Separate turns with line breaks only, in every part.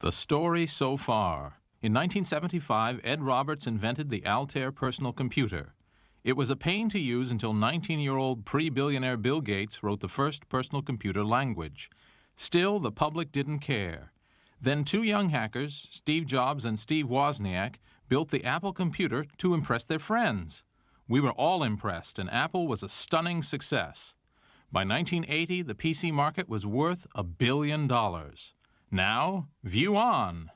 The story so far. In 1975, Ed Roberts invented the Altair personal computer. It was a pain to use until 19-year-old pre-billionaire Bill Gates wrote the first personal computer language. Still, the public didn't care. Then two young hackers, Steve Jobs and Steve Wozniak, built the Apple computer to impress their friends. We were all impressed, and Apple was a stunning success. By 1980, the PC market was worth $1 billion. Now, view on.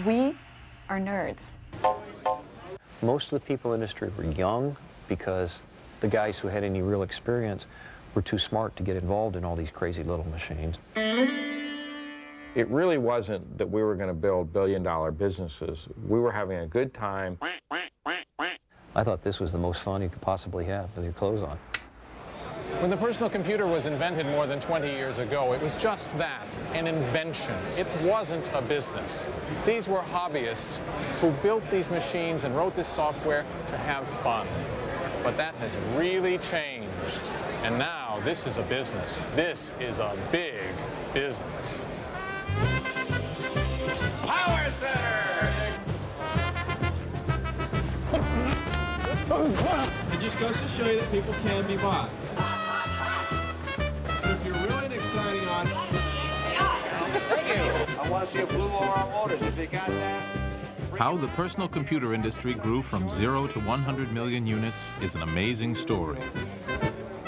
We are nerds.
Most of the people in the industry were young because the guys who had any real experience were too smart to get involved in all these crazy little machines.
It really wasn't that we were going to build billion-dollar businesses. We were having a good time.
I thought this was the most fun you could possibly have with your clothes on.
When the personal computer was invented more than 20 years ago, it was just that, an invention. It wasn't a business. These were hobbyists who built these machines and wrote this software to have fun. But that has really changed. And now this is a business. This is a big business.
Power Center!
It just goes to show you that people can be bought. But if you're really an exciting audience...
Thank you. I want to see a blue Laurel Motors. If you got that...
How the personal computer industry grew from 0 to 100 million units is an amazing story.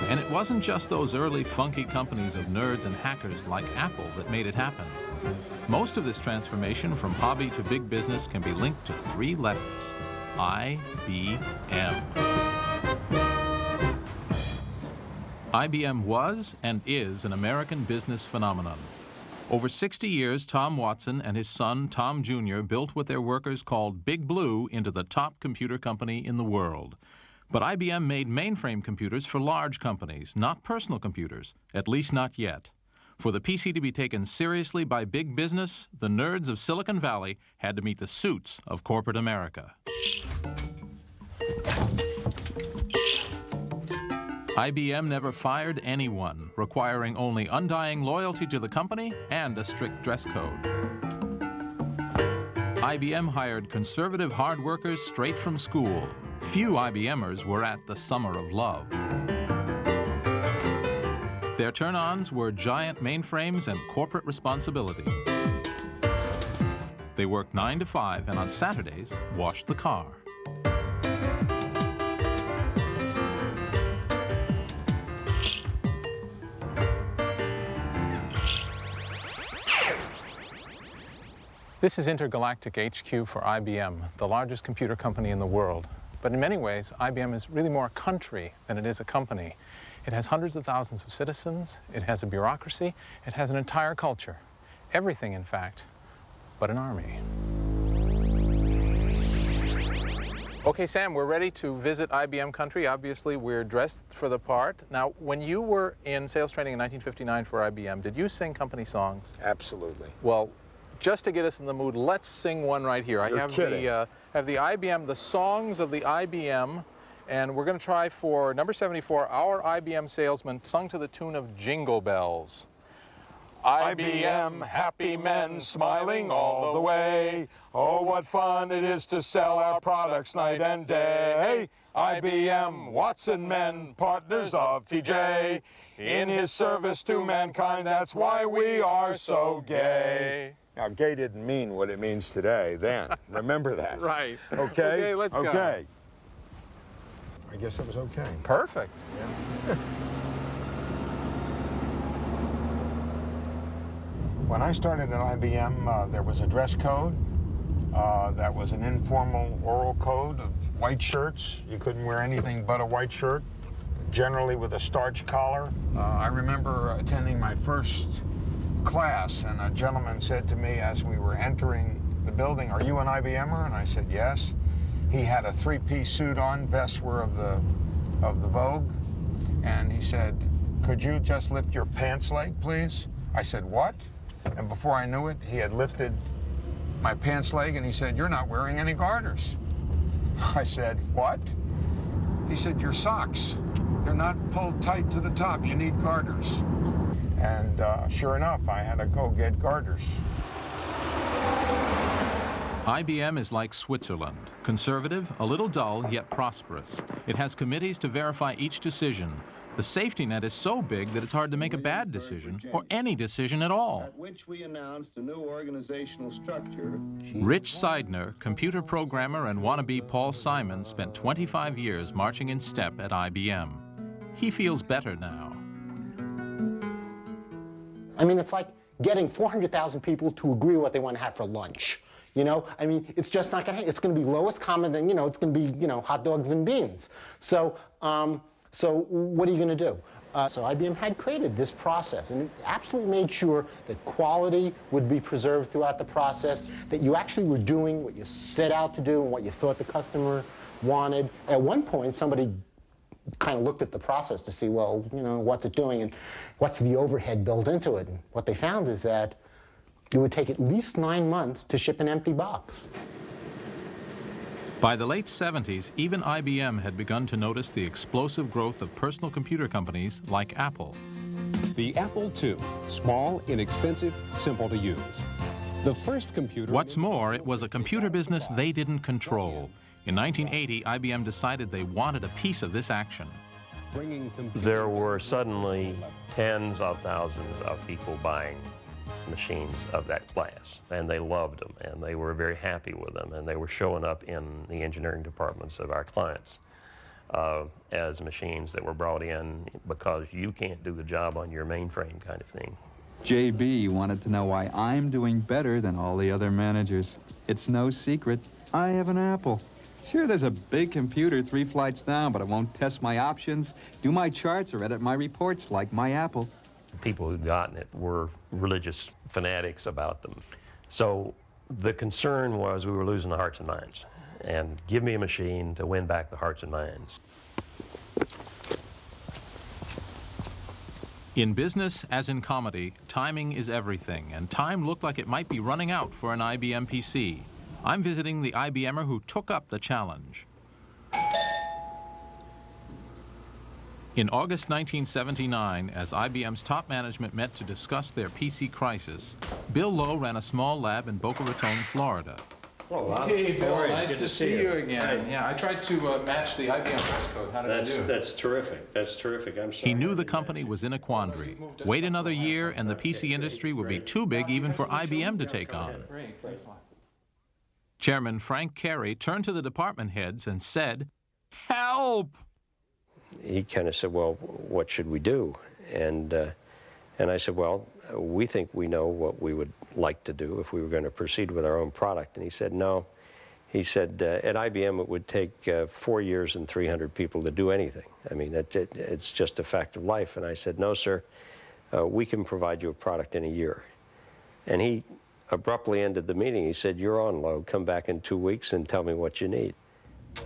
And it wasn't just those early funky companies of nerds and hackers like Apple that made it happen. Most of this transformation from hobby to big business can be linked to 3 letters: IBM. IBM was and is an American business phenomenon. Over 60 years, Tom Watson and his son, Tom Jr., built what their workers called Big Blue into the top computer company in the world. But IBM made mainframe computers for large companies, not personal computers, at least not yet. For the PC to be taken seriously by big business, the nerds of Silicon Valley had to meet the suits of corporate America. IBM never fired anyone, requiring only undying loyalty to the company and a strict dress code. IBM hired conservative hard workers straight from school. Few IBMers were at the Summer of Love. Their turn-ons were giant mainframes and corporate responsibility. They worked 9 to 5 and on Saturdays washed the car.
This is Intergalactic HQ for IBM, the largest computer company in the world. But in many ways, IBM is really more a country than it is a company. It has hundreds of thousands of citizens, it has a bureaucracy, it has an entire culture. Everything, in fact, but an army. Okay, Sam, we're ready to visit IBM country. Obviously, we're dressed for the part. Now, when you were in sales training in 1959 for IBM, did you sing company songs?
Absolutely.
Well, just to get us in the mood, let's sing one right here.
You're kidding.
I have the IBM, the songs of the IBM, and we're going to try for number 74, Our IBM Salesman, sung to the tune of Jingle Bells.
IBM, happy men, smiling all the way. Oh, what fun it is to sell our products night and day. IBM, Watson men, partners of TJ. In his service to mankind, that's why we are so gay.
Now, gay didn't mean what it means today then. Remember that.
Right.
Okay?
Okay, let's go.
Okay. I guess it was okay.
Perfect.
Yeah. When I started at IBM, there was a dress code. That was an informal oral code of white shirts. You couldn't wear anything but a white shirt, generally with a starch collar. I remember attending my first class, and a gentleman said to me as we were entering the building, "Are you an IBMer?" And I said, "Yes." He had a three-piece suit on, vests were of the Vogue, and he said, "Could you just lift your pants leg, please?" I said, "What?" And before I knew it, he had lifted my pants leg, and he said, "You're not wearing any garters." I said, "What?" He said, "Your socks, they're not pulled tight to the top. You need garters." And sure enough, I had to go get garters.
IBM is like Switzerland, conservative, a little dull, yet prosperous. It has committees to verify each decision. The safety net is so big that it's hard to make a bad decision, or any decision at all.
At which we announced a new organizational structure.
Rich Seidner, computer programmer and wannabe Paul Simon, spent 25 years marching in step at IBM. He feels better now.
I mean, it's like getting 400,000 people to agree what they want to have for lunch. You know, I mean, it's just not going to happen. It's going to be lowest common, and, you know, it's going to be, you know, hot dogs and beans. So what are you going to do? So IBM had created this process, and it absolutely made sure that quality would be preserved throughout the process, that you actually were doing what you set out to do and what you thought the customer wanted. At one point, somebody kind of looked at the process to see, well, you know, what's it doing and what's the overhead built into it. And what they found is that it would take at least 9 months to ship an empty box.
By the late 70s, even IBM had begun to notice the explosive growth of personal computer companies like Apple.
The Apple II, small, inexpensive, simple to use. The first computer...
What's more, it was a computer business they didn't control. In 1980, IBM decided they wanted a piece of this action.
There were suddenly tens of thousands of people buying machines of that class, and they loved them, and they were very happy with them, and they were showing up in the engineering departments of our clients as machines that were brought in because you can't do the job on your mainframe kind of thing.
JB wanted to know why I'm doing better than all the other managers. It's no secret. I have an Apple. Sure, there's a big computer 3 flights down, but it won't test my options, do my charts, or edit my reports like my Apple.
People who'd gotten it were religious fanatics about them. So the concern was we were losing the hearts and minds. And give me a machine to win back the hearts and minds.
In business, as in comedy, timing is everything, and time looked like it might be running out for an IBM PC. I'm visiting the IBMer who took up the challenge. In August 1979, as IBM's top management met to discuss their PC crisis, Bill Lowe ran a small lab in Boca Raton, Florida.
Oh, hey, Bill, nice to see you again. Yeah, I tried to match the IBM dress code. How did I do?
That's terrific. That's terrific. I'm sorry.
He knew the company was in a quandary. Wait another year, and the PC industry would be too big even for IBM to take on.
Great, thanks a lot.
Chairman Frank Carey turned to the department heads and said, "Help!"
He kind of said, well, what should we do? And I said, well, we think we know what we would like to do if we were going to proceed with our own product. And he said, no. He said, at IBM, it would take 4 years and 300 people to do anything. I mean, it's just a fact of life. And I said, no, sir, we can provide you a product in a year. And he abruptly ended the meeting. He said, you're on, Lowe. Come back in 2 weeks and tell me what you need.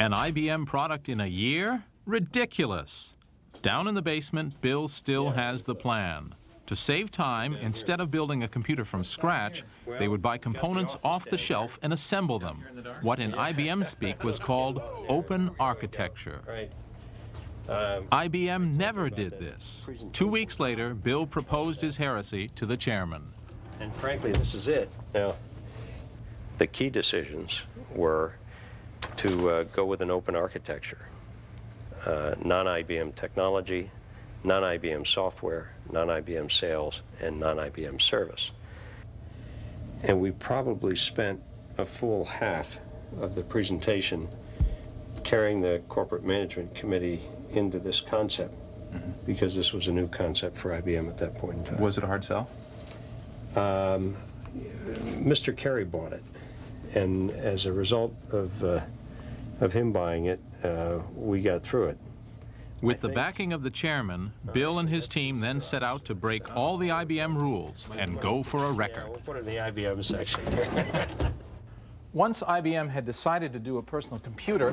An IBM product in a year? Ridiculous. Down in the basement, Bill still has the plan. To save time, instead of building a computer from scratch, they would buy components off the shelf and assemble them. What in IBM speak was called open architecture. IBM never did this. 2 weeks later, Bill proposed his heresy to the chairman.
And frankly, this is it. Now, the key decisions were to go with an open architecture. Non-IBM technology, non-IBM software, non-IBM sales, and non-IBM service. And we probably spent a full half of the presentation carrying the corporate management committee into this concept, because this was a new concept for IBM at that point in time.
Was it a hard sell?
Mr. Carey bought it, and as a result of him buying it, we got through it.
With the backing of the chairman, Bill and his team then set out to break all the IBM rules and go for a record.
We'll put it in the IBM section.
Once IBM had decided to do a personal computer,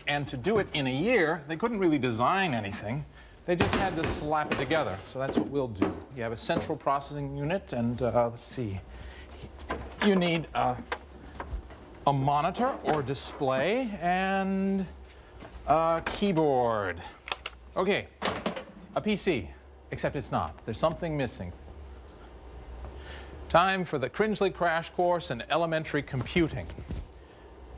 and to do it in a year, they couldn't really design anything. They just had to slap it together. So that's what we'll do. You have a central processing unit, and let's see. You need a monitor or display and a keyboard. Okay, a PC, except it's not. There's something missing. Time for the Cringely crash course in elementary computing.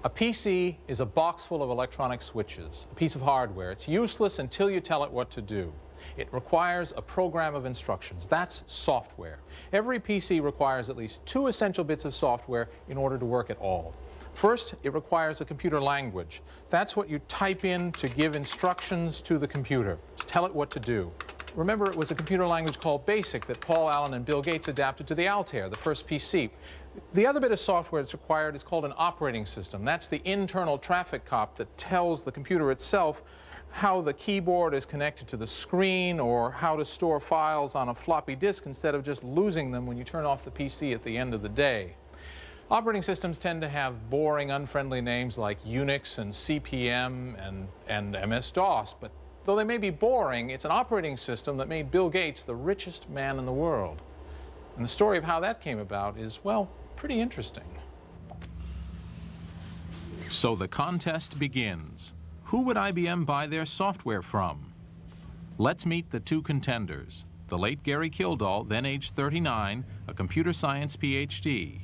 A PC is a box full of electronic switches, a piece of hardware. It's useless until you tell it what to do. It requires a program of instructions. That's software. Every PC requires at least 2 essential bits of software in order to work at all. First, it requires a computer language. That's what you type in to give instructions to the computer, to tell it what to do. Remember, it was a computer language called BASIC that Paul Allen and Bill Gates adapted to the Altair, the first PC. The other bit of software that's required is called an operating system. That's the internal traffic cop that tells the computer itself how the keyboard is connected to the screen or how to store files on a floppy disk instead of just losing them when you turn off the PC at the end of the day. Operating systems tend to have boring, unfriendly names like Unix and CP/M and MS-DOS, but though they may be boring, it's an operating system that made Bill Gates the richest man in the world. And the story of how that came about is, well, pretty interesting.
So the contest begins. Who would IBM buy their software from? Let's meet the 2 contenders. The late Gary Kildall, then age 39, a computer science PhD,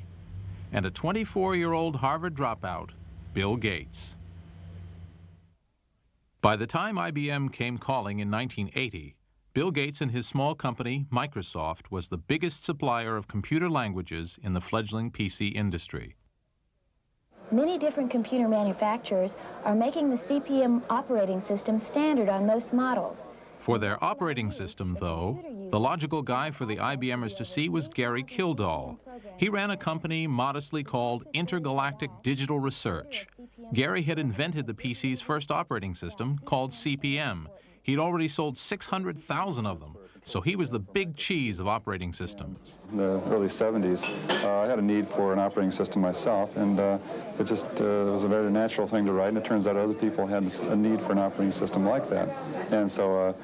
and a 24-year-old Harvard dropout, Bill Gates. By the time IBM came calling in 1980, Bill Gates and his small company, Microsoft, was the biggest supplier of computer languages in the fledgling PC industry.
Many different computer manufacturers are making the CP/M operating system standard on most models.
For their operating system, though, the logical guy for the IBMers to see was Gary Kildall. He ran a company modestly called Intergalactic Digital Research. Gary had invented the PC's first operating system, called CP/M. He'd already sold 600,000 of them, so he was the big cheese of operating systems.
In the early 70s, I had a need for an operating system myself, and it just was a very natural thing to write, and it turns out other people had a need for an operating system like that. And so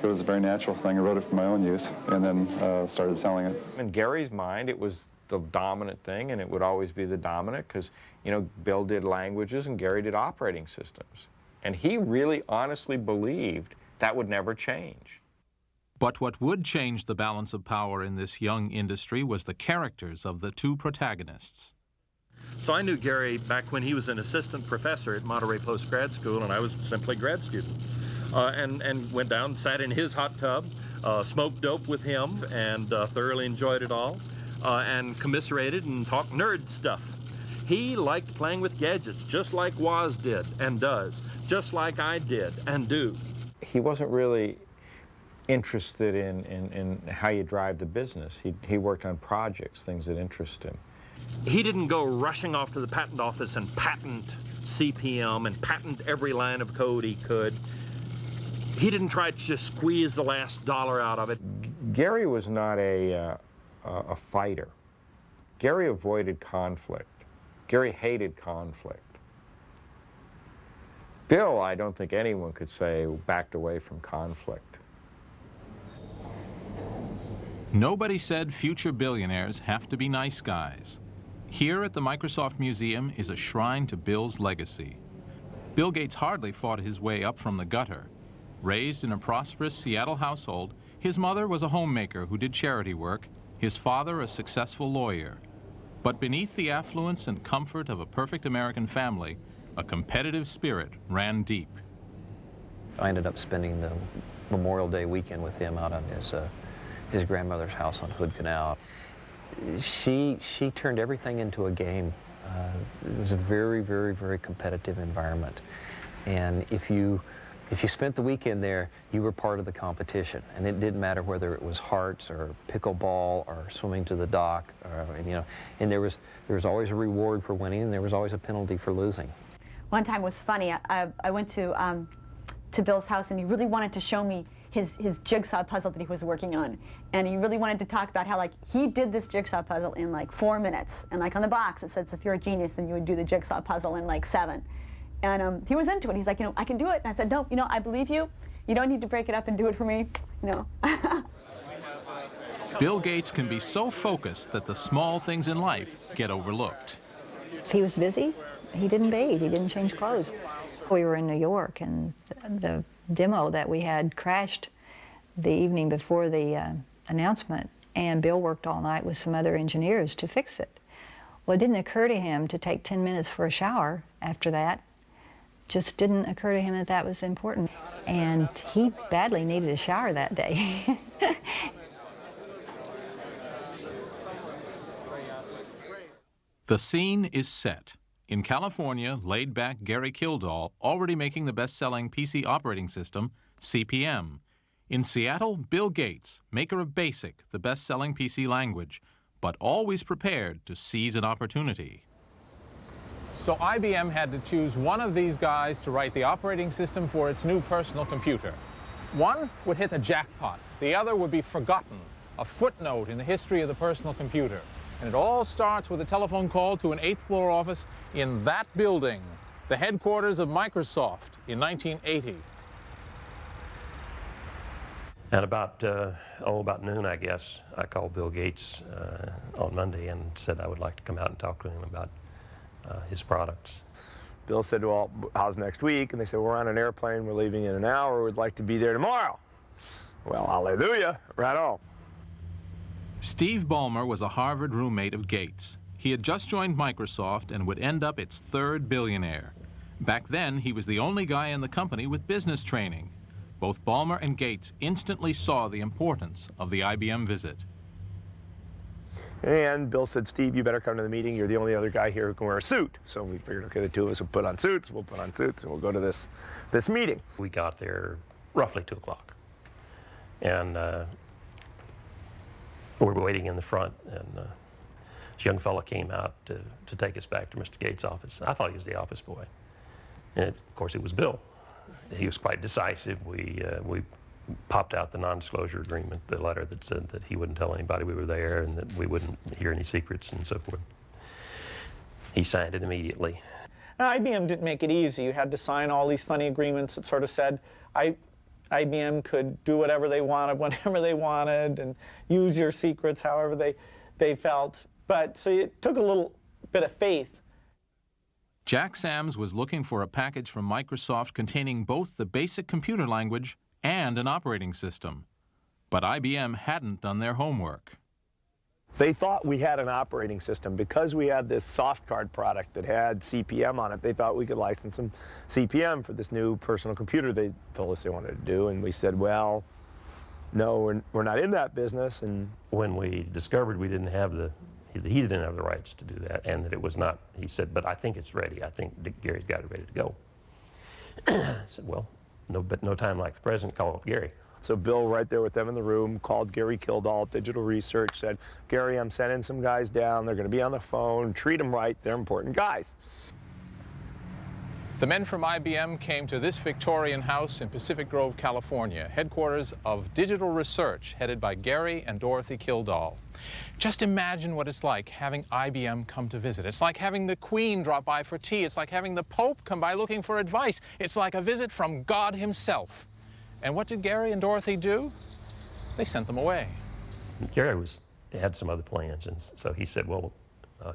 it was a very natural thing. I wrote it for my own use, and then started selling it.
In Gary's mind, it was the dominant thing, and it would always be the dominant because, you know, Bill did languages and Gary did operating systems. And he really honestly believed that would never change.
But what would change the balance of power in this young industry was the characters of the 2 protagonists.
So I knew Gary back when he was an assistant professor at Monterey Post Grad School, and I was simply a grad student. And went down, sat in his hot tub, smoked dope with him, and thoroughly enjoyed it all, and commiserated and talked nerd stuff. He liked playing with gadgets, just like Woz did and does, just like I did and do.
He wasn't really interested in how you drive the business. He worked on projects, things that interest him.
He didn't go rushing off to the patent office and patent CP/M and patent every line of code he could. He didn't try to just squeeze the last dollar out of it.
Gary was not a fighter. Gary avoided conflict. Gary hated conflict. Bill, I don't think anyone could say, backed away from conflict.
Nobody said future billionaires have to be nice guys. Here at the Microsoft Museum is a shrine to Bill's legacy. Bill Gates hardly fought his way up from the gutter. Raised in a prosperous Seattle household, his mother was a homemaker who did charity work, his father a successful lawyer. But beneath the affluence and comfort of a perfect American family, a competitive spirit ran deep.
I ended up spending the Memorial Day weekend with him out on his grandmother's house on Hood Canal. She turned everything into a game. It was a very, very, very competitive environment. And if you spent the weekend there, you were part of the competition. And it didn't matter whether it was hearts or pickleball or swimming to the dock, and there was always a reward for winning, and there was always a penalty for losing.
One time was funny. I went to Bill's house, and he really wanted to show me his jigsaw puzzle that he was working on. And he really wanted to talk about how, like, he did this jigsaw puzzle in like 4 minutes. And like on the box it says, if you're a genius, then you would do the jigsaw puzzle in like 7. And he was into it. He's like, I can do it. And I said, no, I believe you. You don't need to break it up and do it for me,
Bill Gates can be so focused that the small things in life get overlooked.
If he was busy, he didn't bathe, he didn't change clothes. We were in New York, and the demo that we had crashed the evening before the announcement, and Bill worked all night with some other engineers to fix it. Well, it didn't occur to him to take 10 minutes for a shower after that. Just didn't occur to him that that was important. And he badly needed a shower that day.
The scene is set. In California, laid-back Gary Kildall, already making the best-selling PC operating system, CP/M. In Seattle, Bill Gates, maker of BASIC, the best-selling PC language, but always prepared to seize an opportunity.
So IBM had to choose one of these guys to write the operating system for its new personal computer. One would hit a jackpot. The other would be forgotten, a footnote in the history of the personal computer. And it all starts with a telephone call to an 8th-floor office in that building, the headquarters of Microsoft, in 1980.
And about noon, I guess, I called Bill Gates on Monday and said I would like to come out and talk to him about his products.
Bill said, well, how's next week? And they said, we're on an airplane, we're leaving in an hour, we'd like to be there tomorrow. Well, hallelujah, right on.
Steve Ballmer was a Harvard roommate of Gates. He had just joined Microsoft and would end up its 3rd billionaire. Back then, he was the only guy in the company with business training. Both Ballmer and Gates instantly saw the importance of the IBM visit.
And Bill said, Steve, you better come to the meeting. You're the only other guy here who can wear a suit. So we figured, okay, the two of us will put on suits. We'll put on suits, and we'll go to this meeting.
We got there roughly 2 o'clock. And we were waiting in the front, and this young fellow came out to take us back to Mr. Gates' office. I thought he was the office boy. And of course, it was Bill. He was quite decisive. We popped out the non-disclosure agreement, the letter that said that he wouldn't tell anybody we were there and that we wouldn't hear any secrets and so forth. He signed it immediately.
Now, IBM didn't make it easy. You had to sign all these funny agreements that sort of said IBM could do whatever they wanted, whenever they wanted, and use your secrets however they felt. But so it took a little bit of faith.
Jack Sams was looking for a package from Microsoft containing both the basic computer language and an operating system. But IBM hadn't done their homework.
They thought we had an operating system. Because we had this soft card product that had CP/M on it, they thought we could license some CP/M for this new personal computer they told us they wanted to do. And we said, well, no, we're not in that business. And
when we discovered we didn't have he didn't have the rights to do that, and that it was not, he said, but I think it's ready. I think Gary's got it ready to go. I said, well, no time like the present, call up Gary.
So Bill, right there with them in the room, called Gary Kildall at Digital Research, said, Gary, I'm sending some guys down. They're going to be on the phone. Treat them right. They're important guys.
The men from IBM came to this Victorian house in Pacific Grove, California, headquarters of Digital Research, headed by Gary and Dorothy Kildall. Just imagine what it's like having IBM come to visit. It's like having the Queen drop by for tea. It's like having the Pope come by looking for advice. It's like a visit from God himself. And what did Gary and Dorothy do? They sent them away.
Gary had some other plans, and so he said, well,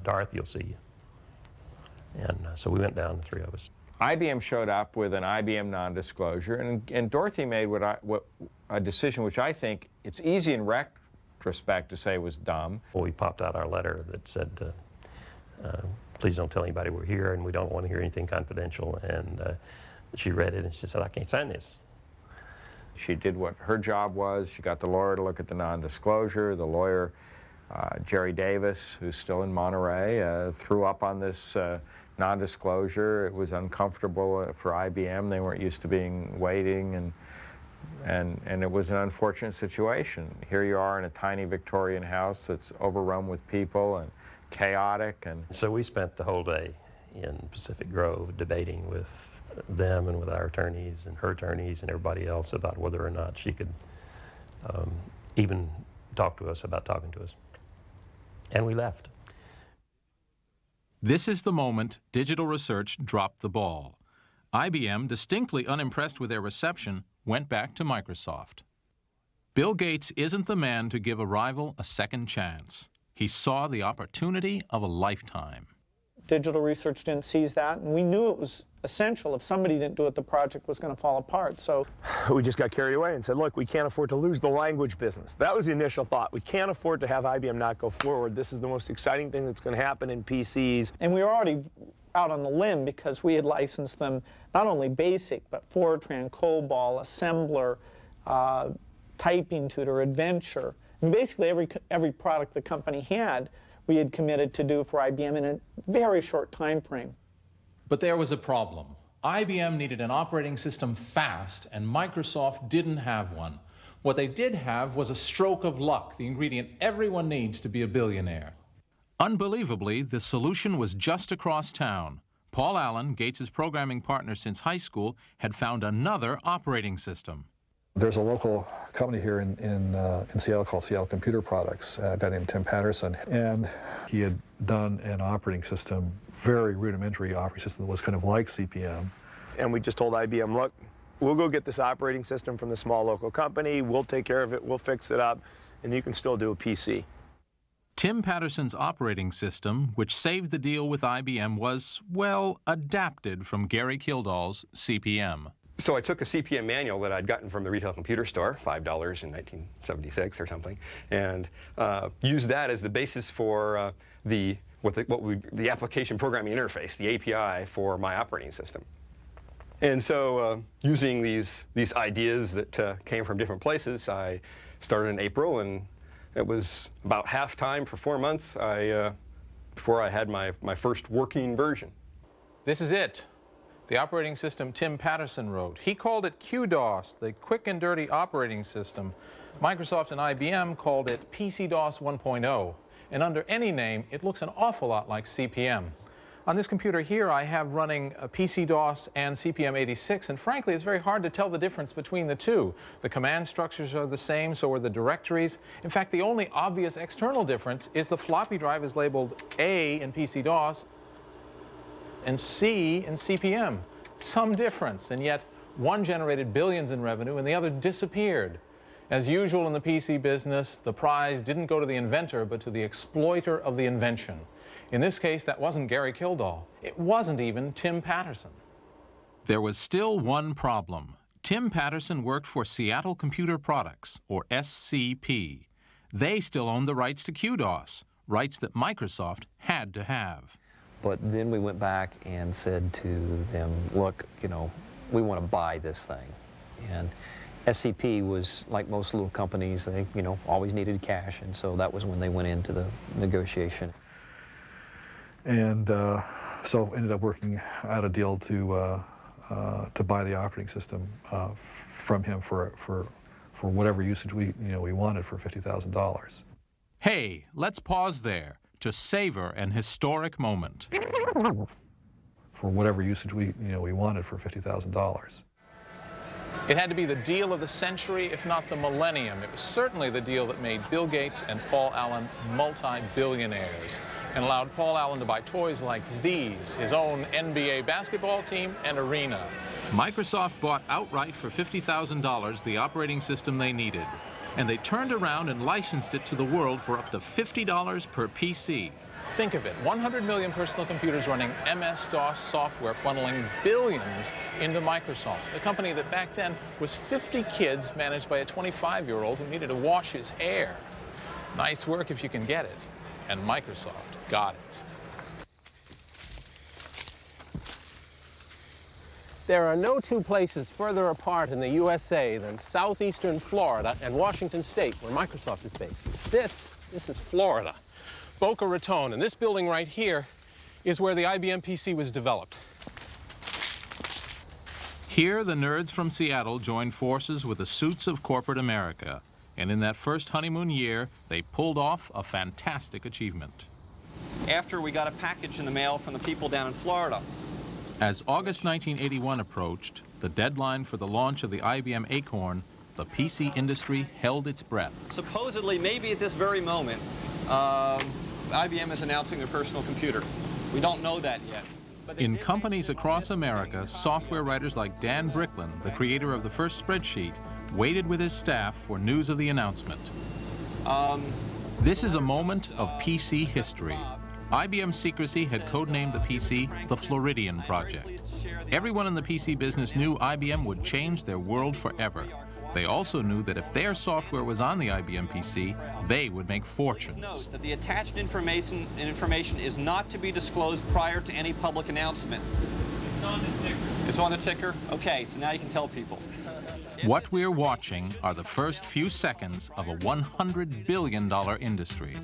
Dorothy will see you. And so we went down, the three of us.
IBM showed up with an IBM non-disclosure, and Dorothy made a decision which I think it's easy in retrospect to say was dumb.
Well, we popped out our letter that said, please don't tell anybody we're here, and we don't want to hear anything confidential. And she read it, and she said, I can't sign this.
She did what her job was. She got the lawyer to look at the non-disclosure. The lawyer, Jerry Davis, who's still in Monterey, threw up on this non-disclosure. It was uncomfortable for IBM. They weren't used to waiting, and it was an unfortunate situation. Here you are in a tiny Victorian house that's overrun with people and chaotic. And
so we spent the whole day in Pacific Grove debating with them and with our attorneys and her attorneys and everybody else about whether or not she could even talk to us about talking to us. And we left.
This is the moment digital research dropped the ball. IBM, distinctly unimpressed with their reception, went back to Microsoft. Bill Gates isn't the man to give a rival a second chance. He saw the opportunity of a lifetime.
Digital research didn't seize that, and we knew it was essential. If somebody didn't do it, the project was going to fall apart. So
we just got carried away and said, look, we can't afford to lose the language business. That was the initial thought. We can't afford to have IBM not go forward. This is the most exciting thing that's going to happen in PCs.
And we were already out on the limb because we had licensed them not only BASIC, but Fortran, COBOL, Assembler, Typing Tutor, Adventure. And basically every product the company had, we had committed to do for IBM in a very short time frame.
But there was a problem. IBM needed an operating system fast, and Microsoft didn't have one. What they did have was a stroke of luck, the ingredient everyone needs to be a billionaire. Unbelievably, the solution was just across town. Paul Allen, Gates' programming partner since high school, had found another operating system.
There's a local company here in Seattle called Seattle Computer Products, a guy named Tim Patterson, and he had done an operating system, very rudimentary operating system that was kind of like CP/M.
And we just told IBM, look, we'll go get this operating system from the small local company, we'll take care of it, we'll fix it up, and you can still do a PC.
Tim Patterson's operating system, which saved the deal with IBM, was, well, adapted from Gary Kildall's CP/M.
So I took a CP/M manual that I'd gotten from the retail computer store, $5 in 1976 or something, and used that as the basis for the application programming interface, the API for my operating system. And so using these ideas that came from different places, I started in April, and it was about half time for 4 months before I had my first working version.
This is it. The operating system Tim Patterson wrote. He called it QDOS, the quick and dirty operating system. Microsoft and IBM called it PC-DOS 1.0. And under any name, it looks an awful lot like CP/M. On this computer here, I have running a PC-DOS and CP/M86, and frankly, it's very hard to tell the difference between the two. The command structures are the same, so are the directories. In fact, the only obvious external difference is the floppy drive is labeled A in PC-DOS and C in CP/M. Some difference, and yet one generated billions in revenue and the other disappeared. As usual in the PC business, the prize didn't go to the inventor, but to the exploiter of the invention. In this case, that wasn't Gary Kildall. It wasn't even Tim Patterson. There was still one problem. Tim Patterson worked for Seattle Computer Products, or SCP. They still owned the rights to QDOS, rights that Microsoft had to have.
But then we went back and said to them, look, we want to buy this thing. And SCP was, like most little companies, they, always needed cash, and so that was when they went into the negotiation.
And so ended up working out a deal to buy the operating system from him for whatever usage we wanted for $50,000.
Hey, let's pause there to savor an historic moment.
For whatever usage we wanted for $50,000.
It had to be the deal of the century, if not the millennium. It was certainly the deal that made Bill Gates and Paul Allen multi-billionaires and allowed Paul Allen to buy toys like these, his own NBA basketball team and arena. Microsoft bought outright for $50,000 the operating system they needed, and they turned around and licensed it to the world for up to $50 per PC. Think of it, 100 million personal computers running MS-DOS software funneling billions into Microsoft, a company that back then was 50 kids managed by a 25-year-old who needed to wash his hair. Nice work if you can get it, and Microsoft got it.
There are no two places further apart in the USA than southeastern Florida and Washington State, where Microsoft is based. This is Florida, Boca Raton, and this building right here is where the IBM PC was developed.
Here, the nerds from Seattle joined forces with the suits of corporate America, and in that first honeymoon year, they pulled off a fantastic achievement.
After we got a package in the mail from the people down in Florida,
As August 1981 approached, the deadline for the launch of the IBM Acorn, the PC industry held its breath.
Supposedly, maybe at this very moment, IBM is announcing their personal computer. We don't know that yet.
In companies across America, software writers like Dan Bricklin, the creator of the first spreadsheet, waited with his staff for news of the announcement. This is a moment of PC history. IBM's secrecy had codenamed the PC the Floridian Project. Everyone in the PC business knew IBM would change their world forever. They also knew that if their software was on the IBM PC, they would make fortunes.
Note that the attached information is not to be disclosed prior to any public announcement. It's on the ticker. It's on the ticker? Okay, so now you can tell people.
What we're watching are the first few seconds of a $100 billion industry.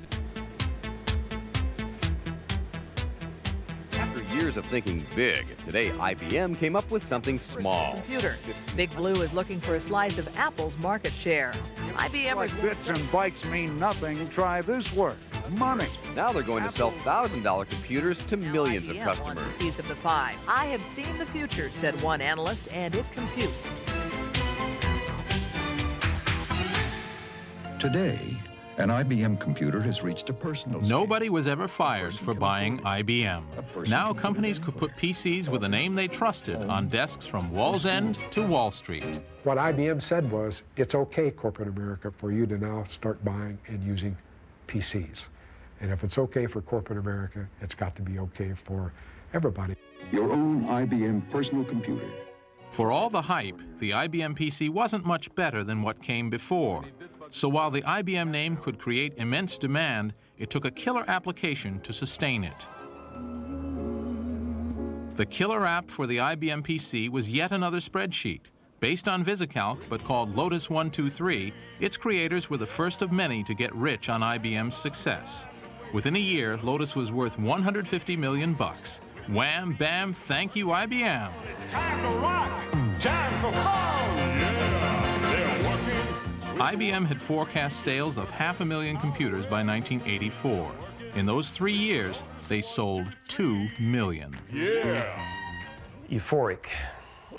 After years of thinking big, today IBM came up with something small.
Computer. Big Blue is looking for a slice of Apple's market share. IBM
like bits and bytes mean nothing. Try this word. Money.
Now they're going to sell $1,000 computers to millions of customers.
Wants a piece of the pie. I have seen the future, said one analyst, and it computes.
Today, an IBM computer has reached a personal stage.
Nobody was ever fired for buying IBM. Now companies could put PCs with a name they trusted on desks from Wall's End to Wall Street.
What IBM said was, it's okay, corporate America, for you to now start buying and using PCs. And if it's okay for corporate America, it's got to be okay for everybody.
Your own IBM personal computer.
For all the hype, the IBM PC wasn't much better than what came before. So while the IBM name could create immense demand, it took a killer application to sustain it. The killer app for the IBM PC was yet another spreadsheet. Based on VisiCalc, but called Lotus 123, its creators were the first of many to get rich on IBM's success. Within a year, Lotus was worth $150 million. Wham, bam, thank you, IBM.
It's time to rock, time for fun, yeah, they're working.
IBM had forecast sales of 500,000 computers by 1984. In those 3 years, they sold 2 million.
Yeah.
Euphoric,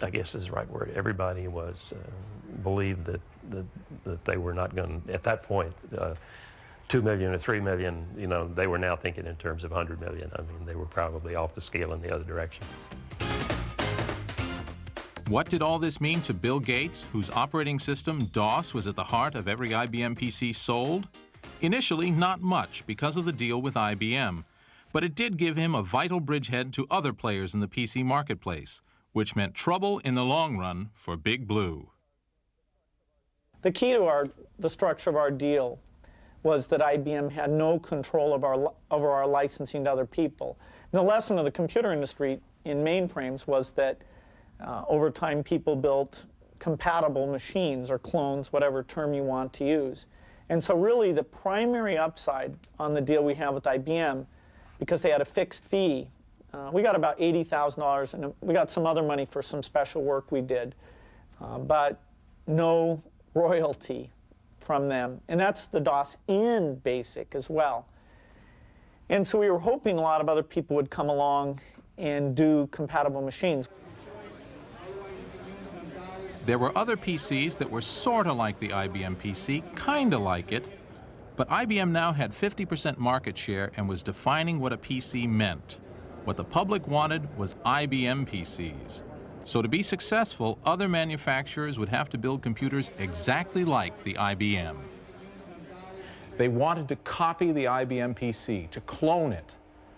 I guess is the right word. Everybody was believed that they were not going to, at that point, 2 million or 3 million, you know, they were now thinking in terms of 100 million. I mean, they were probably off the scale in the other direction.
What did all this mean to Bill Gates, whose operating system, DOS, was at the heart of every IBM PC sold? Initially, not much because of the deal with IBM, but it did give him a vital bridgehead to other players in the PC marketplace, which meant trouble in the long run for Big Blue.
The key to the structure of our deal was that IBM had no control over our licensing to other people. And the lesson of the computer industry in mainframes was that over time people built compatible machines or clones, whatever term you want to use. And so really the primary upside on the deal we have with IBM, because they had a fixed fee, we got about $80,000, and we got some other money for some special work we did, but no royalty from them. And that's the DOS in BASIC as well. And so we were hoping a lot of other people would come along and do compatible machines.
There were other PCs that were sort of like the IBM PC, kind of like it, but IBM now had 50% market share and was defining what a PC meant. What the public wanted was IBM PCs. So to be successful, other manufacturers would have to build computers exactly like the IBM.
They wanted to copy the IBM PC, to clone it.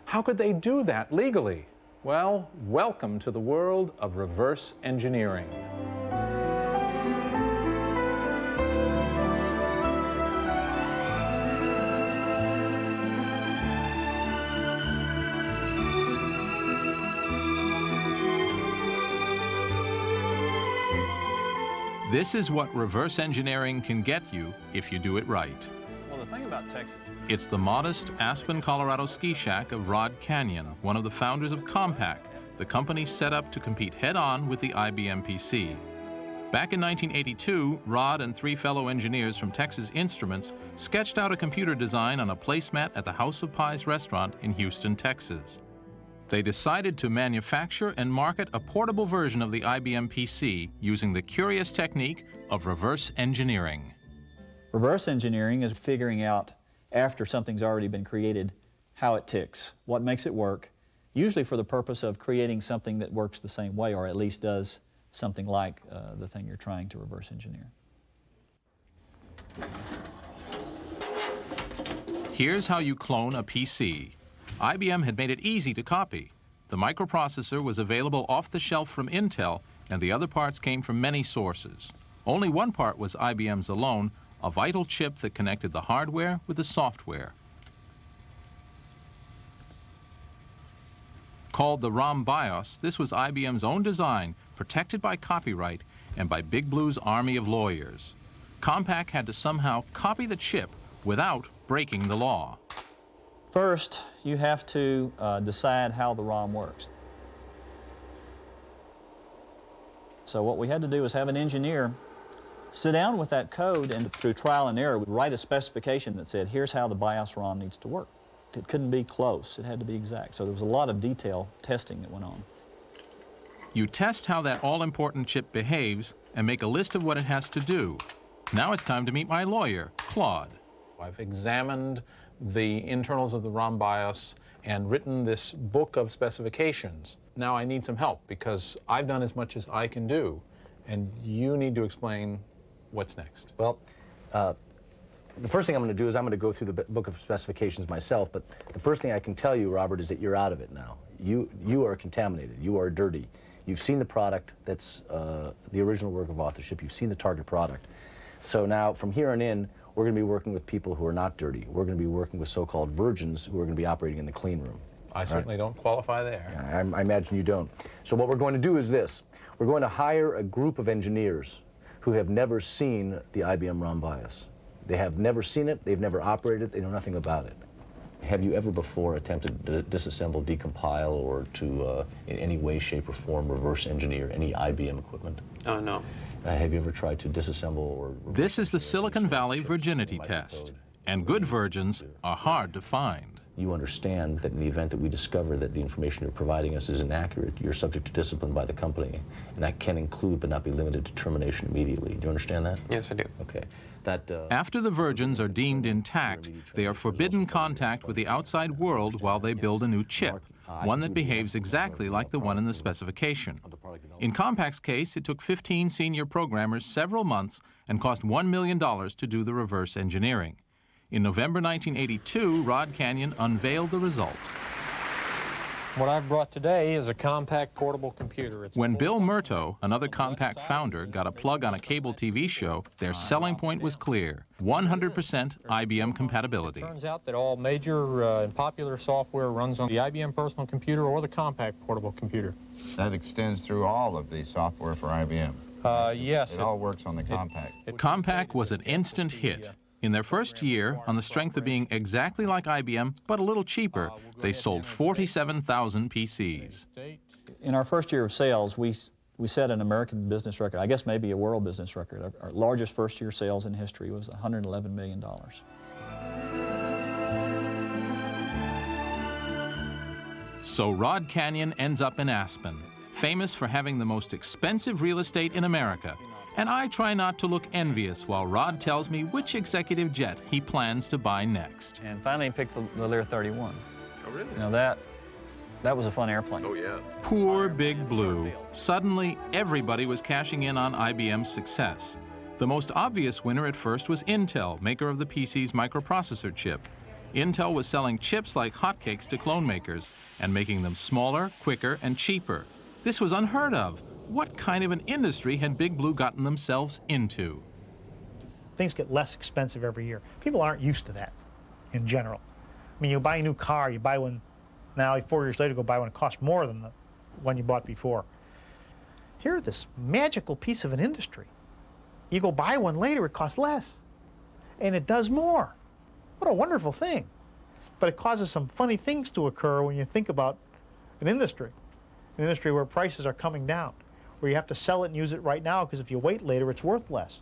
How could they do that legally? Well, welcome to the world of reverse engineering.
This is what reverse engineering can get you if you do it right.
Well, the thing about Texas...
It's the modest Aspen, Colorado ski shack of Rod Canyon, one of the founders of Compaq, the company set up to compete head-on with the IBM PC. Back in 1982, Rod and 3 fellow engineers from Texas Instruments sketched out a computer design on a placemat at the House of Pies restaurant in Houston, Texas. They decided to manufacture and market a portable version of the IBM PC using the curious technique of reverse engineering.
Reverse engineering is figuring out, after something's already been created, how it ticks, what makes it work, usually for the purpose of creating something that works the same way, or at least does something like the thing you're trying to reverse engineer.
Here's how you clone a PC. IBM had made it easy to copy. The microprocessor was available off the shelf from Intel, and the other parts came from many sources. Only one part was IBM's alone, a vital chip that connected the hardware with the software. Called the ROM BIOS, this was IBM's own design, protected by copyright and by Big Blue's army of lawyers. Compaq had to somehow copy the chip without breaking the law.
First, you have to decide how the ROM works. So what we had to do was have an engineer sit down with that code and through trial and error write a specification that said, here's how the BIOS ROM needs to work. It couldn't be close, it had to be exact. So there was a lot of detail testing that went on.
You test how that all-important chip behaves and make a list of what it has to do. Now it's time to meet my lawyer, Claude.
I've examined the internals of the ROM BIOS and written this book of specifications. Now I need some help because I've done as much as I can do, and you need to explain what's next.
Well, the first thing I'm going to do is I'm going to go through the book of specifications myself, but the first thing I can tell you, Robert, is that you're out of it now. You are contaminated. You are dirty. You've seen the product that's the original work of authorship. You've seen the target product. So now, from here on in, we're going to be working with people who are not dirty. We're going to be working with so-called virgins who are going to be operating in the clean room.
I certainly don't qualify there.
I imagine you don't. So what we're going to do is this. We're going to hire a group of engineers who have never seen the IBM ROM BIOS. They have never seen it, they've never operated it, they know nothing about it. Have you ever before attempted to disassemble, decompile, or to in any way, shape, or form reverse engineer any IBM equipment?
Oh, no.
Have you ever tried to disassemble or...
This is the Silicon Valley virginity test, and good virgins are hard to find.
You understand that in the event that we discover that the information you're providing us is inaccurate, you're subject to discipline by the company, and that can include but not be limited to termination immediately. Do you understand that?
Yes, I do.
Okay.
After the virgins are deemed intact, they are forbidden contact with the outside world while they build a new chip, one that behaves exactly like the one in the specification. In Compaq's case, it took 15 senior programmers several months and cost $1 million to do the reverse engineering. In November 1982, Rod Canyon unveiled the result.
What I've brought today is a Compaq portable computer.
When Bill Murto, another Compaq founder, got a plug on a cable TV show, their selling point was clear: 100% IBM compatibility.
It turns out that all major and popular software runs on the IBM personal computer or the Compaq portable computer.
That extends through all of the software for IBM.
Yes.
It all works on the Compaq.
Compaq was an instant hit. In their first year, on the strength of being exactly like IBM, but a little cheaper, they sold 47,000 PCs.
In our first year of sales, we set an American business record, I guess maybe a world business record. Our largest first-year sales in history was $111 million.
So Rod Canyon ends up in Aspen, famous for having the most expensive real estate in America. And I try not to look envious while Rod tells me which executive jet he plans to buy next.
And finally he picked the Lear 31.
Oh, really?
Now that was a fun airplane.
Oh, yeah.
Poor Big Blue. Suddenly, everybody was cashing in on IBM's success. The most obvious winner at first was Intel, maker of the PC's microprocessor chip. Intel was selling chips like hotcakes to clone makers and making them smaller, quicker, and cheaper. This was unheard of. What kind of an industry had Big Blue gotten themselves into?
Things get less expensive every year. People aren't used to that in general. I mean, you buy a new car, you buy one now, 4 years later, go buy one, it costs more than the one you bought before. Here, this magical piece of an industry. You go buy one later, it costs less. And it does more. What a wonderful thing. But it causes some funny things to occur when you think about an industry where prices are coming down, where you have to sell it and use it right now, because if you wait later, it's worth less.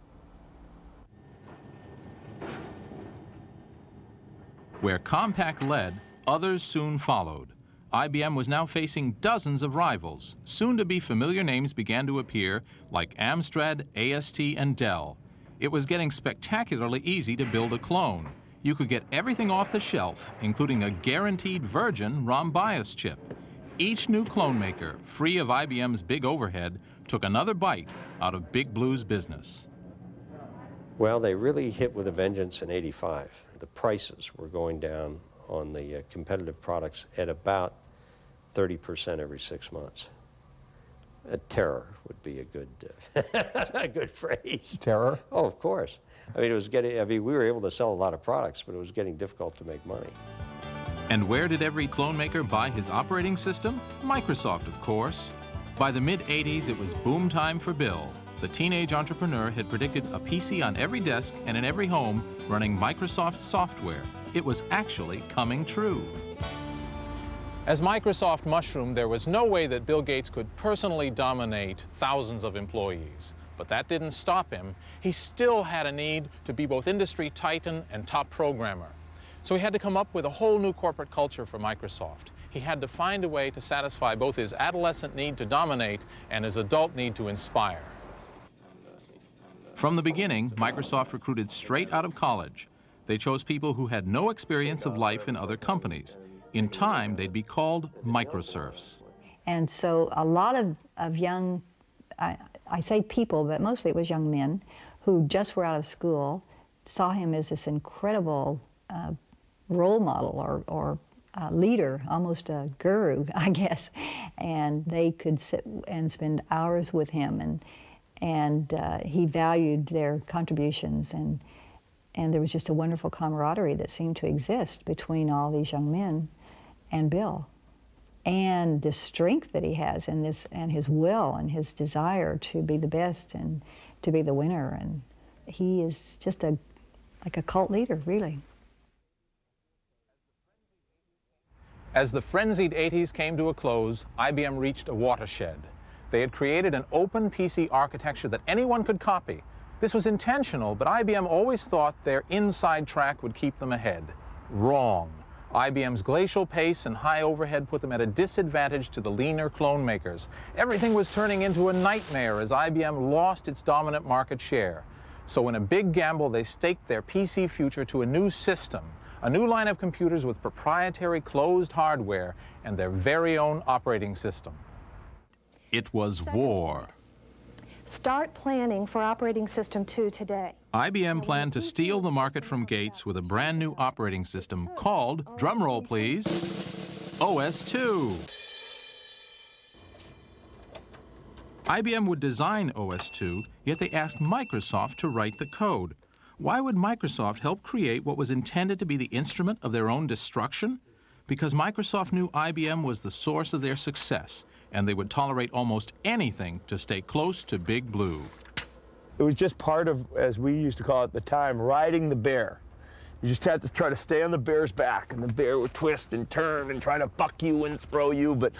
Where Compaq led, others soon followed. IBM was now facing dozens of rivals. Soon-to-be familiar names began to appear, like Amstrad, AST, and Dell. It was getting spectacularly easy to build a clone. You could get everything off the shelf, including a guaranteed virgin ROM BIOS chip. Each new clone maker, free of IBM's big overhead, took another bite out of Big Blue's business.
Well, they really hit with a vengeance in '85. The prices were going down on the competitive products at about 30% every 6 months. Terror would be a good, a good phrase.
Terror?
Oh, of course. I mean, we were able to sell a lot of products, but it was getting difficult to make money.
And where did every clone maker buy his operating system? Microsoft, of course. By the mid-'80s, it was boom time for Bill. The teenage entrepreneur had predicted a PC on every desk and in every home running Microsoft software. It was actually coming true.
As Microsoft mushroomed, there was no way that Bill Gates could personally dominate thousands of employees. But that didn't stop him. He still had a need to be both industry titan and top programmer. So he had to come up with a whole new corporate culture for Microsoft. He had to find a way to satisfy both his adolescent need to dominate and his adult need to inspire.
From the beginning, Microsoft recruited straight out of college. They chose people who had no experience of life in other companies. In time, they'd be called microserfs.
And so a lot of young, I say people, but mostly it was young men who just were out of school, saw him as this incredible role model or leader, almost a guru, I guess. And they could sit and spend hours with him, and he valued their contributions, and there was just a wonderful camaraderie that seemed to exist between all these young men and Bill. And the strength that he has in this, and his will and his desire to be the best and to be the winner. And he is just like a cult leader, really.
As the frenzied '80s came to a close, IBM reached a watershed. They had created an open PC architecture that anyone could copy. This was intentional, but IBM always thought their inside track would keep them ahead. Wrong. IBM's glacial pace and high overhead put them at a disadvantage to the leaner clone makers. Everything was turning into a nightmare as IBM lost its dominant market share. So in a big gamble, they staked their PC future to a new system, a new line of computers with proprietary closed hardware and their very own operating system.
It was war.
Start planning for Operating System 2 today.
IBM planned to steal the market from Gates with a brand new operating system called, drumroll please, OS/2. IBM would design OS/2, yet they asked Microsoft to write the code. Why would Microsoft help create what was intended to be the instrument of their own destruction? Because Microsoft knew IBM was the source of their success, and they would tolerate almost anything to stay close to Big Blue.
It was just part of, as we used to call it at the time, riding the bear. You just had to try to stay on the bear's back, and the bear would twist and turn and try to buck you and throw you, but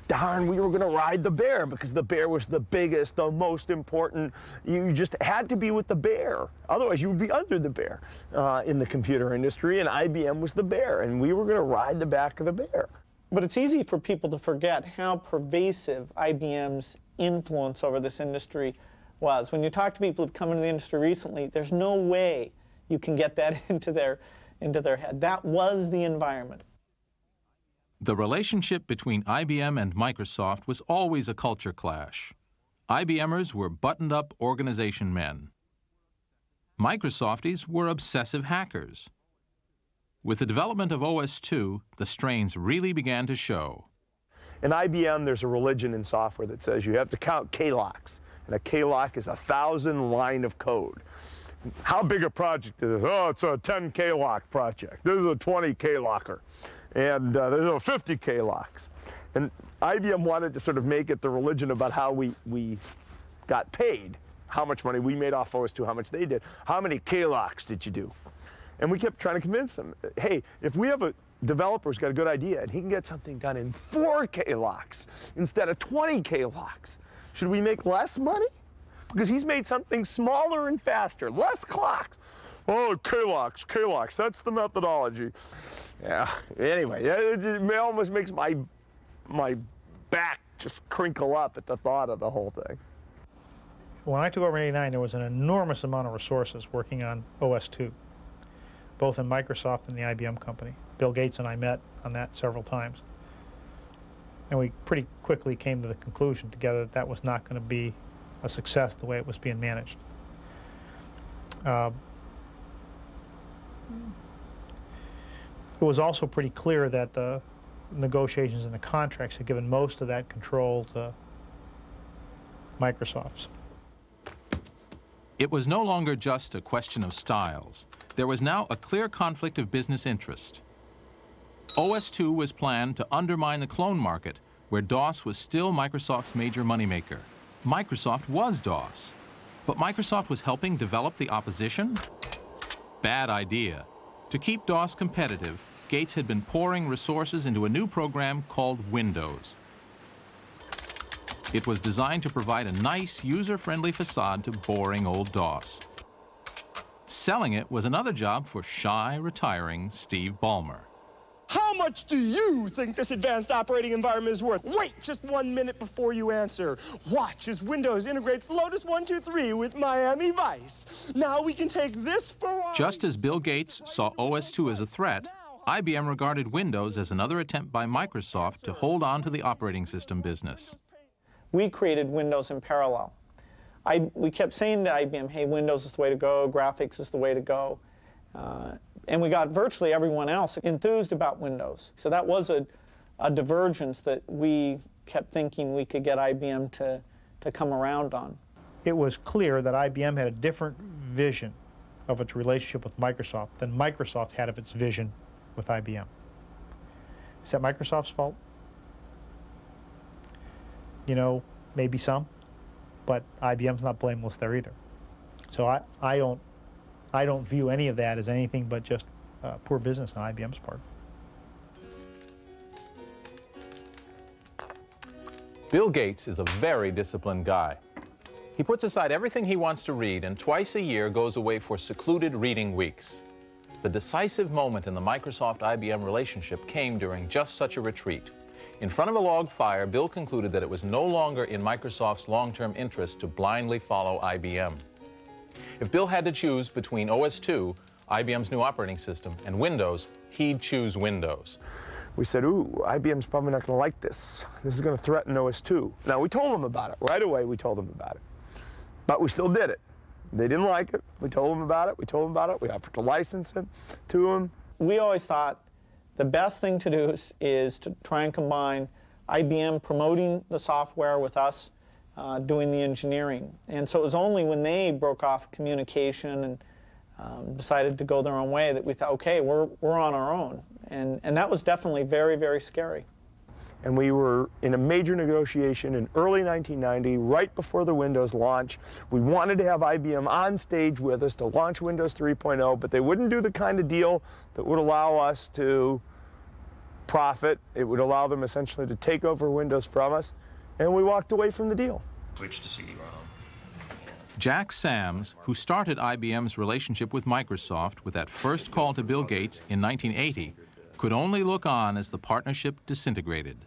darn, we were going to ride the bear because the bear was the biggest, the most important. You just had to be with the bear. Otherwise, you would be under the bear in the computer industry, and IBM was the bear, and we were going to ride the back of the bear.
But it's easy for people to forget how pervasive IBM's influence over this industry was. When you talk to people who've come into the industry recently, there's no way you can get that into their head. That was the environment.
The relationship between IBM and Microsoft was always a culture clash. IBMers were buttoned-up organization men. Microsofties were obsessive hackers. With the development of OS/2, the strains really began to show.
In IBM, there's a religion in software that says you have to count K-locks, and a K-lock is 1,000 line of code. How big a project is it? Oh, it's a 10 K-lock project. This is a 20 K-locker. And there's a 50 K-locks. And IBM wanted to sort of make it the religion about how we got paid, how much money we made off OS/2, how much they did. How many K-locks did you do? And we kept trying to convince them, hey, if we have a developer who's got a good idea and he can get something done in 4 K-locks instead of 20 K-locks, should we make less money? Because he's made something smaller and faster, less clocks. Oh, K-locks, that's the methodology. Yeah, anyway, it almost makes my my back just crinkle up at the thought of the whole thing.
When I took over in '89, there was an enormous amount of resources working on OS/2, both in Microsoft and the IBM company. Bill Gates and I met on that several times. And we pretty quickly came to the conclusion together that that was not going to be a success the way it was being managed. It was also pretty clear that the negotiations and the contracts had given most of that control to Microsoft's.
It was no longer just a question of styles. There was now a clear conflict of business interest. OS/2 was planned to undermine the clone market, where DOS was still Microsoft's major moneymaker. Microsoft was DOS, but Microsoft was helping develop the opposition? Bad idea. To keep DOS competitive, Gates had been pouring resources into a new program called Windows. It was designed to provide a nice, user-friendly facade to boring old DOS. Selling it was another job for shy, retiring Steve Ballmer.
How much do you think this advanced operating environment is worth? Wait just 1 minute before you answer. Watch as Windows integrates Lotus 123 with Miami Vice. Now we can take this for...
Just as Bill Gates saw OS/2 as a threat, IBM regarded Windows as another attempt by Microsoft to hold on to the operating system business.
We created Windows in parallel. We kept saying to IBM, hey, Windows is the way to go, graphics is the way to go. And we got virtually everyone else enthused about Windows. So that was a divergence that we kept thinking we could get IBM to come around on.
It was clear that IBM had a different vision of its relationship with Microsoft than Microsoft had of its vision with IBM. Is that Microsoft's fault? You know, maybe some, but IBM's not blameless there either. So I don't view any of that as anything but just poor business on IBM's part.
Bill Gates is a very disciplined guy. He puts aside everything he wants to read and twice a year goes away for secluded reading weeks. The decisive moment in the Microsoft-IBM relationship came during just such a retreat. In front of a log fire, Bill concluded that it was no longer in Microsoft's long-term interest to blindly follow IBM. If Bill had to choose between OS/2, IBM's new operating system, and Windows, he'd choose Windows.
We said, ooh, IBM's probably not going to like this. This is going to threaten OS/2. Now, we told them about it. Right away, we told them about it. But we still did it. They didn't like it. We told them about it. We told them about it. We offered to license it to them.
We always thought the best thing to do is to try and combine IBM promoting the software with us doing the engineering. And so it was only when they broke off communication and decided to go their own way that we thought, okay, we're on our own. And that was definitely very, very scary.
And we were in a major negotiation in early 1990, right before the Windows launch. We wanted to have IBM on stage with us to launch Windows 3.0, but they wouldn't do the kind of deal that would allow us to profit. It would allow them essentially to take over Windows from us, and we walked away from the deal.
Switch to CD-ROM.
Jack Sams, who started IBM's relationship with Microsoft with that first call to Bill Gates in 1980, could only look on as the partnership disintegrated.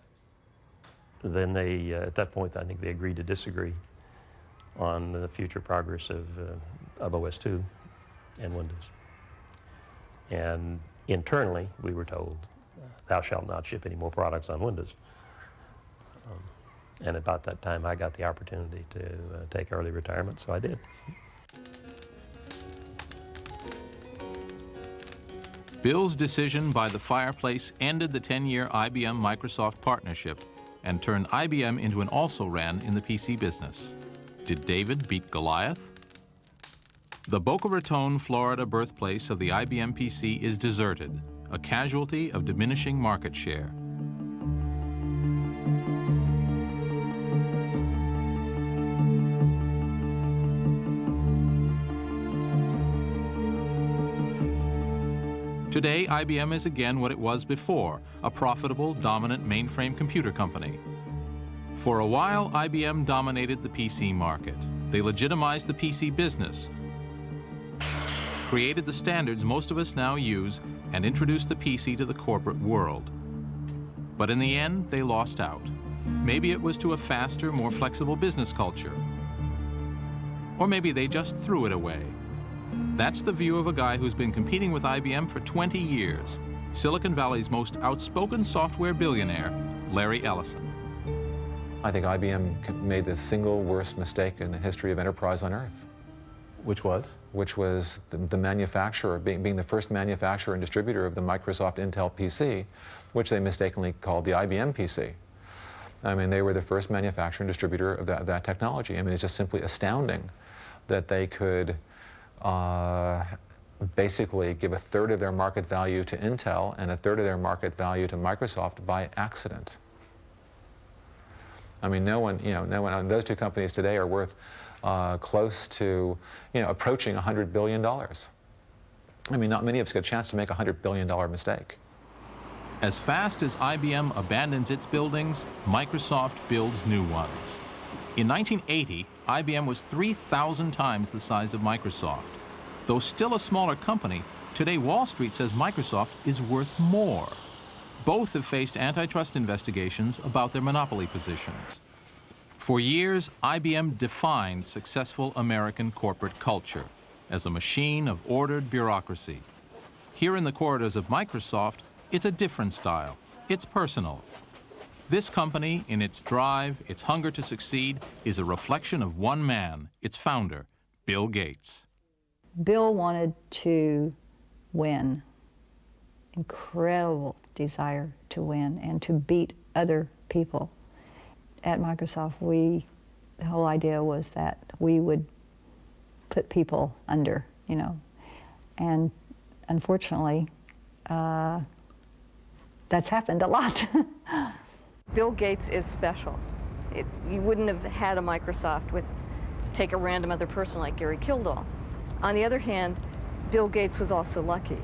Then they, at that point, I think they agreed to disagree on the future progress of OS/2 and Windows. And internally, we were told, thou shalt not ship any more products on Windows. And about that time, I got the opportunity to take early retirement, so I did.
Bill's decision by the fireplace ended the 10-year IBM-Microsoft partnership and turned IBM into an also-ran in the PC business. Did David beat Goliath? The Boca Raton, Florida birthplace of the IBM PC is deserted, a casualty of diminishing market share. Today, IBM is again what it was before, a profitable, dominant mainframe computer company. For a while, IBM dominated the PC market. They legitimized the PC business, created the standards most of us now use, and introduced the PC to the corporate world. But in the end, they lost out. Maybe it was to a faster, more flexible business culture. Or maybe they just threw it away. That's the view of a guy who's been competing with IBM for 20 years, Silicon Valley's most outspoken software billionaire, Larry Ellison.
I think IBM made the single worst mistake in the history of enterprise on Earth.
Which was?
Which was the manufacturer, being the first manufacturer and distributor of the Microsoft Intel PC, which they mistakenly called the IBM PC. I mean, they were the first manufacturer and distributor of that technology. I mean, it's just simply astounding that they could basically give a third of their market value to Intel and a third of their market value to Microsoft by accident. I mean, no one, those two companies today are worth close to, approaching $100 billion. I mean, not many of us get a chance to make a $100 billion mistake.
As fast as IBM abandons its buildings, Microsoft builds new ones. In 1980, IBM was 3,000 times the size of Microsoft. Though still a smaller company, today Wall Street says Microsoft is worth more. Both have faced antitrust investigations about their monopoly positions. For years, IBM defined successful American corporate culture as a machine of ordered bureaucracy. Here in the corridors of Microsoft, it's a different style. It's personal. This company, in its drive, its hunger to succeed, is a reflection of one man, its founder, Bill Gates.
Bill wanted to win. Incredible desire to win and to beat other people. At Microsoft, the whole idea was that we would put people under, and unfortunately, that's happened a lot.
Bill Gates is special. You wouldn't have had a Microsoft take a random other person like Gary Kildall. On the other hand, Bill Gates was also lucky.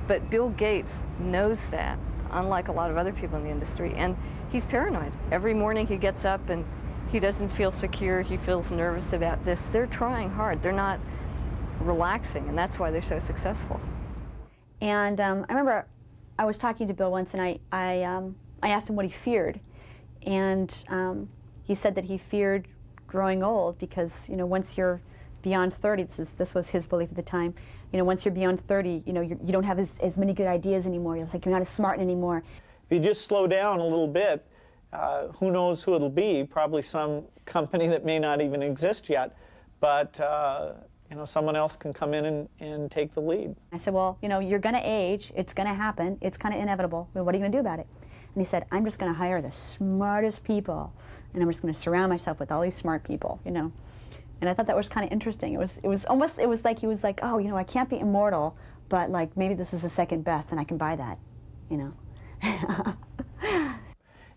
But Bill Gates knows that, unlike a lot of other people in the industry, and he's paranoid. Every morning he gets up and he doesn't feel secure, he feels nervous about this. They're trying hard, they're not relaxing, and that's why they're so successful.
And I remember I was talking to Bill once, and I asked him what he feared, and he said that he feared growing old because, once you're beyond 30, this was his belief at the time, once you're beyond 30, you don't have as many good ideas anymore. It's like you're not as smart anymore.
If you just slow down a little bit, who knows who it'll be? Probably some company that may not even exist yet, but someone else can come in and take the lead.
I said, well, you're going to age. It's going to happen. It's kind of inevitable. Well, what are you going to do about it? And he said, I'm just going to hire the smartest people, and I'm just going to surround myself with all these smart people, And I thought that was kind of interesting. It was like he was like, oh, I can't be immortal, but like maybe this is the second best, and I can buy that,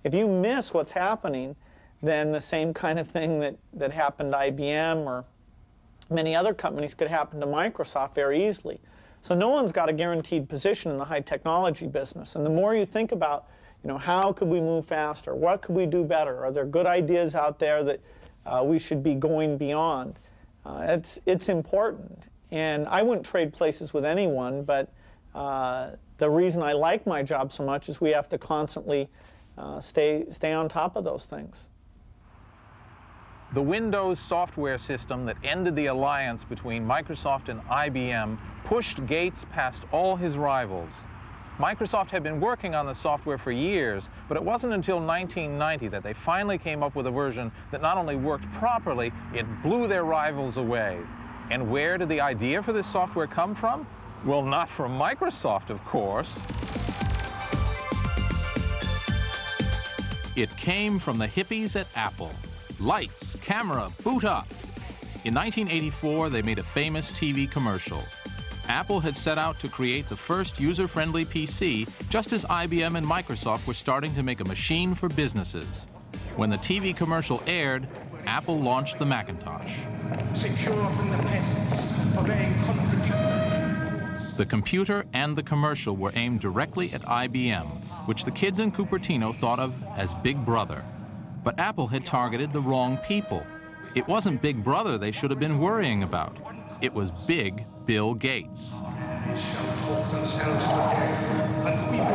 If you miss what's happening, then the same kind of thing that happened to IBM or many other companies could happen to Microsoft very easily. So no one's got a guaranteed position in the high technology business. And the more you think about, how could we move faster? What could we do better? Are there good ideas out there that we should be going beyond? It's important. And I wouldn't trade places with anyone, but the reason I like my job so much is we have to constantly stay on top of those things.
The Windows software system that ended the alliance between Microsoft and IBM pushed Gates past all his rivals. Microsoft had been working on the software for years, but it wasn't until 1990 that they finally came up with a version that not only worked properly, it blew their rivals away. And where did the idea for this software come from? Well, not from Microsoft, of course.
It came from the hippies at Apple. Lights, camera, boot up. In 1984, they made a famous TV commercial. Apple had set out to create the first user-friendly PC just as IBM and Microsoft were starting to make a machine for businesses. When the TV commercial aired, Apple launched the Macintosh.
Secure from the pests, obeying contradictory thoughts.
The computer and the commercial were aimed directly at IBM, which the kids in Cupertino thought of as Big Brother. But Apple had targeted the wrong people. It wasn't Big Brother they should have been worrying about. It was Big Bill Gates.
They shall talk themselves to death, and we will